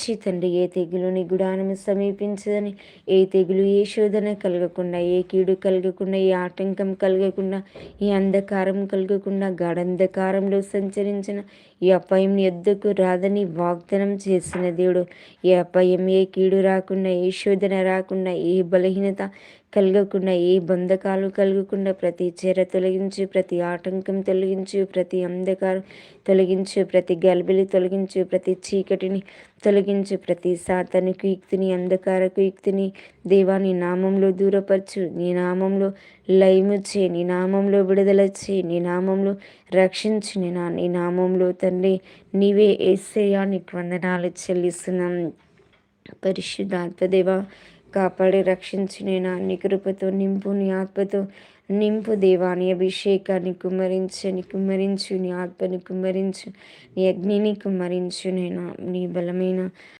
నుంచి తండ్రి ఏ తెగులు నీ గుడానము సమీపించదని, ఏ తెగులు ఏ శోధన కలగకుండా, ఏ కీడు కలగకుండా, ఏ ఆటంకం కలగకుండా, ఈ అంధకారం కలగకుండా, గాఢంధకారంలో సంచరించిన ఈ అపాయం నీ యొద్దకు రాదని వాగ్దానం చేసిన దేవుడు. ఏ అపాయం ఏ కీడు రాకుండా, ఏ శోధన రాకుండా, ఏ బలహీనత కలగకుండా, ఏ బంధకాలు కలగకుండా ప్రతి చెర తొలగించు, ప్రతి ఆటంకం తొలగించు, ప్రతి అంధకారం తొలగించు, ప్రతి గలిబిలి తొలగించు, ప్రతి చీకటిని తొలగించు, ప్రతి సాతాను కుయుక్తిని అంధకార కుయుక్తిని దేవా నీ నామంలో దూరపరచు, నీ నామంలో లయము చే, నీ నామంలో విడుదల చే, నీ నామంలో రక్షించు, నీ నామంలో తండ్రి నీవే యేసయ్యా నీకు వందనాలు చెల్లిస్తున్నాం. పరిశుద్ధాత్మదేవ కాపాడి రక్షించి నేను నీ కృపతో నింపు, నీ ఆత్మతో నింపు దేవా. నీ అభిషేకాన్ని కుమ్మరించు, నీ ఆత్మని కుమ్మరించు, నీ అగ్నిని కుమ్మరించు నేను. నీ బలమైన